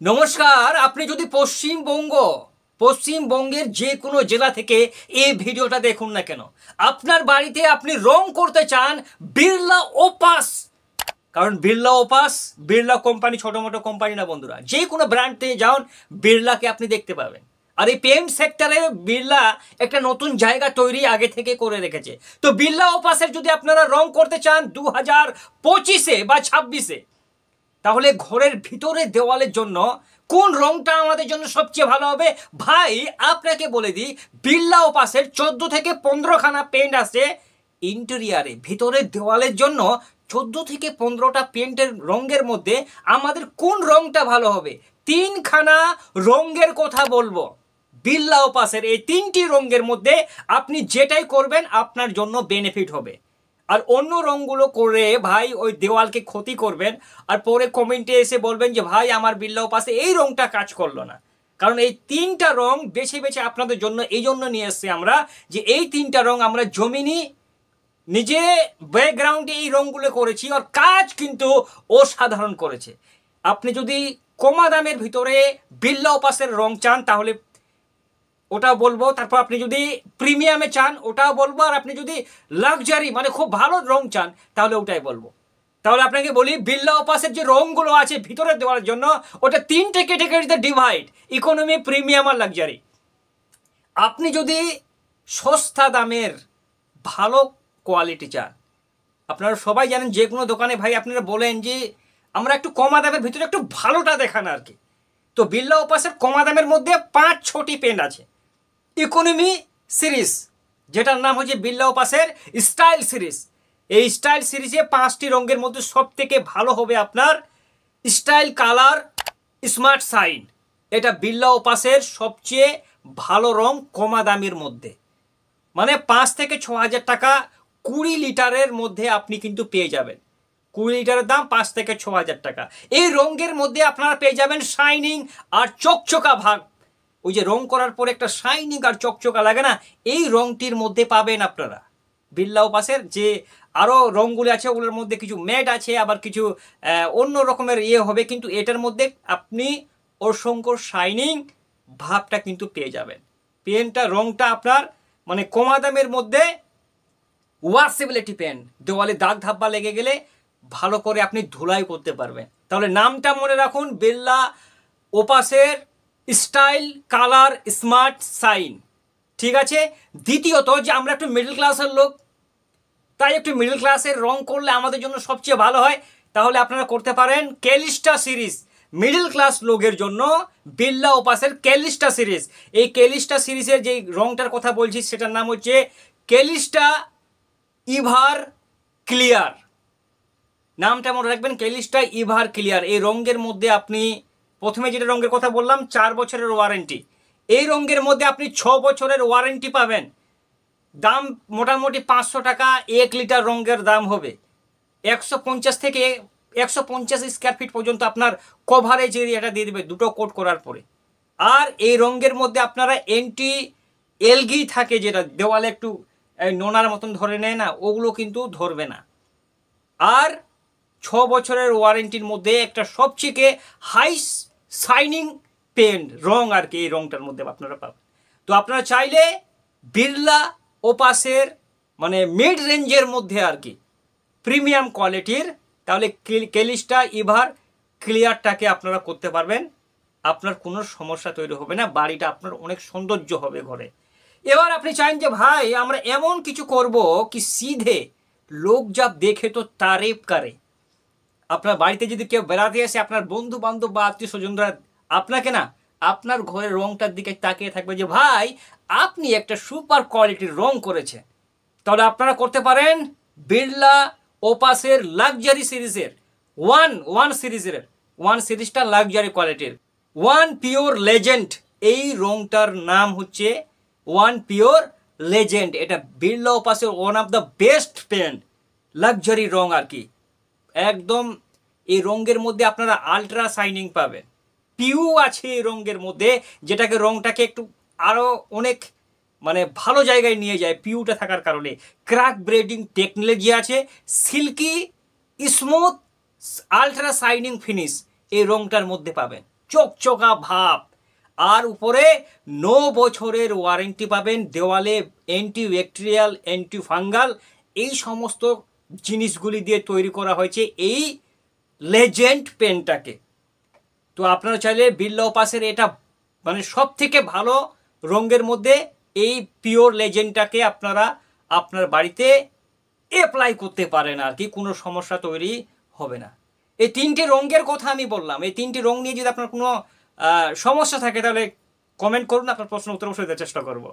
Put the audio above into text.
নমস্কার। আপনি যদি পশ্চিমবঙ্গের যে কোনো জেলা থেকে এই ভিডিওটা দেখুন না কেন, আপনার বাড়িতে আপনি রং করতে চান বিড়লা ওপাস। কারণ বিড়লা কোম্পানি ছোটো মোটো কোম্পানি না বন্ধুরা, যে কোনো ব্র্যান্ডে যান বিড়লাকে আপনি দেখতে পাবেন। আর এই পেন্ট সেক্টরে বিড়লা একটা নতুন জায়গা তৈরি আগে থেকে করে রেখেছে। তো বিড়লা ওপাসের যদি আপনারা রং করতে চান 2025-এ বা 26-এ, তাহলে ঘরের ভিতরে দেওয়ালের জন্য কোন রংটা আমাদের জন্য সবচেয়ে ভালো হবে? ভাই আপনাকে বলে দিই, বিড়লা ওপাসের 14 থেকে 15খানা পেন্ট আছে ইন্টেরিয়ারে। ভিতরের দেওয়ালের জন্য 14 থেকে 15টা পেন্টের রঙের মধ্যে আমাদের কোন রংটা ভালো হবে? 3খানা রঙের কথা বলবো। বিড়লা ওপাসের এই 3টি রঙের মধ্যে আপনি যেটাই করবেন আপনার জন্য বেনিফিট হবে। আর অন্য রঙগুলো করে ভাই ওই দেওয়ালকে ক্ষতি করবেন, আর পরে কমেন্টে এসে বলবেন যে ভাই আমার বিড়লা ওপাসে এই রঙটা কাজ করলো না। কারণ এই 3টা রং বেছে বেছে আপনাদের জন্য এই জন্য নিয়ে এসছি আমরা, যে এই 3টা রং আমরা জমিনি নিজে ব্যাকগ্রাউন্ডে এই রঙগুলো করেছি, আর কাজ কিন্তু অসাধারণ করেছে। আপনি যদি কমা দামের ভিতরে বিড়লা ওপাসের রং চান তাহলে ওটাও বলবো, তারপর আপনি যদি প্রিমিয়ামে চান ওটাও বলবো, আর আপনি যদি লাক্সারি মানে খুব ভালো রং চান তাহলে ওটাই বলবো। তাহলে আপনাকে বলি, বিড়লা ওপাসের যে রঙগুলো আছে ভিতরে দেওয়ার জন্য ওটা 3টে ক্যাটাগরিতে ডিভাইড: ইকোনমি, প্রিমিয়াম আর লাক্সারি। আপনি যদি সস্তা দামের ভালো কোয়ালিটি চান, আপনারা সবাই জানেন যে কোনো দোকানে ভাই আপনারা বলেন যে আমরা একটু কমা দামের ভিতরে একটু ভালোটা দেখান আর কি। তো বিড়লা ওপাসের কমা দামের মধ্যে 5-6টি পেন আছে। ইকোনমি সিরিজ, যেটার নাম হচ্ছে বিড়লা ওপাসের স্টাইল সিরিজ। এই স্টাইল সিরিজে 5টি রঙের মধ্যে সব থেকে ভালো হবে আপনার স্টাইল কালার স্মার্ট সাইন। এটা বিড়লা ওপাসের সবচেয়ে ভালো রং কমা দামের মধ্যে, মানে 5 থেকে 6 হাজার টাকা 20 লিটারের মধ্যে আপনি কিন্তু পেয়ে যাবেন। 20 লিটারের দাম 5 থেকে 6 হাজার টাকা। এই রঙের মধ্যে আপনারা পেয়ে যাবেন শাইনিং আর চকচকা ভাব। ওই যে রং করার পরে একটা শাইনিং আর চকচকা লাগে না, এই রংটির মধ্যে পাবেন আপনারা। বিড়লা ওপাসের যে আরও রঙগুলি আছে ওগুলোর মধ্যে কিছু ম্যাট আছে, আবার কিছু অন্য রকমের হবে, কিন্তু এটার মধ্যে আপনি অসংখ্য শাইনিং ভাবটা কিন্তু পেয়ে যাবেন। পেনটা রংটা আপনার মানে কমা দামের মধ্যে ওয়াশেবিলিটি পেন, দেওয়ালে দাগ ধাব্বা লেগে গেলে ভালো করে আপনি ধুলাই করতে পারবেন। তাহলে নামটা মনে রাখুন, বিড়লা ওপাসের স্টাইল কালার স্মার্ট সাইন। ঠিক আছে। দ্বিতীয়ত, যে আমরা একটু মিডল ক্লাসের লোক, তাই একটু মিডল ক্লাসের রং করলে আমাদের জন্য সবচেয়ে ভালো হয়। তাহলে আপনারা করতে পারেন ক্যালিস্টা সিরিজ। মিডল ক্লাস লোকের জন্য বিড়লা ওপাসের ক্যালিস্টা সিরিজ। এই ক্যালিস্টা সিরিজের যে রংটার কথা বলছি সেটার নাম হচ্ছে ক্যালিস্টা ইভার ক্লিয়ার। নামটা মনে রাখবেন, ক্যালিস্টা ইভার ক্লিয়ার। এই রঙের মধ্যে আপনি প্রথমে যেটা রঙের কথা বললাম 4 বছরের ওয়ারেন্টি, এই রঙের মধ্যে আপনি 6 বছরের ওয়ারেন্টি পাবেন। দাম মোটামুটি 500 টাকা 1 লিটার রঙের দাম হবে। 150 থেকে 150 স্কোয়ার ফিট পর্যন্ত আপনার কভারেজ এরিয়াটা দিয়ে দেবে দুটো কোট করার পরে। আর এই রঙের মধ্যে আপনারা অ্যান্টি এলগি থাকে, যেটা দেওয়ালে একটু নোনার মতন ধরে নেয় না, ওগুলো কিন্তু ধরবে না। আর 6 বছরের ওয়ারেন্টির মধ্যে একটা সবচেয়ে হাই শাইনিং পেন্ট রং আর কি, এই রংটার মধ্যে আপনারা পাবেন। তো আপনারা চাইলে বিড়লা ওপাসের মানে মিড রেঞ্জের মধ্যে আর কি প্রিমিয়াম কোয়ালিটির, তাহলে ক্যালিস্টা ইভার ক্লিয়ারটাকে আপনারা করতে পারবেন। আপনার কোনো সমস্যা তৈরি হবে না, বাড়িটা আপনার অনেক সৌন্দর্য হবে ঘরে। এবার আপনি চান যে ভাই আমরা এমন কিছু করব কি সিধে লোক যা দেখে তো তারিফ করে। আপনার বাড়িতে যদি কেউ বেড়াতে আসে, আপনার বন্ধু বান্ধব বা আত্মীয় স্বজনরা আপনাকে না আপনার ঘরের রংটার দিকে তাকিয়ে থাকবে যে ভাই আপনি একটা সুপার কোয়ালিটির রং করেছেন। তাহলে আপনারা করতে পারেন বিড়লা ওপাসের লাক্সারি সিরিজের ওয়ান সিরিজটা লাক্সারি কোয়ালিটির ওয়ান পিওর লেজেন্ড। এই রংটার নাম হচ্ছে ওয়ান পিওর লেজেন্ড। এটা বিড়লা ওপাসের one of the best paint luxury রং আর কি। একদম এই রঙের মধ্যে আপনারা আলট্রা শাইনিং পাবেন। পিউ আছে এই রঙের মধ্যে, যেটাকে রংটাকে একটু আরও অনেক মানে ভালো জায়গায় নিয়ে যায় পিউটা থাকার কারণে। ক্র্যাক ব্রেডিং টেকনোলজি আছে, silky smooth ultra shining finish এই রংটার মধ্যে পাবেন। চকচকা ভাব। আর উপরে 9 বছরের ওয়ারেন্টি পাবেন। দেওয়ালে অ্যান্টি ব্যাকটেরিয়াল, অ্যান্টি ফাঙ্গাল এই সমস্ত জিনিসগুলি দিয়ে তৈরি করা হয়েছে এই লেজেন্ড পেনটাকে। তো আপনারা চাইলে বিড়লা ওপাসের এটা মানে সব থেকে ভালো রঙের মধ্যে এই পিওর লেজেন্ডটাকে আপনারা আপনার বাড়িতে অ্যাপ্লাই করতে পারেন, আর কি কোনো সমস্যা তৈরি হবে না। এই 3টে রঙের কথা আমি বললাম। এই 3টে রং নিয়ে যদি আপনার কোনো সমস্যা থাকে তাহলে কমেন্ট করুন, আপনার প্রশ্ন উত্তর অবশ্যই দেওয়ার চেষ্টা করব।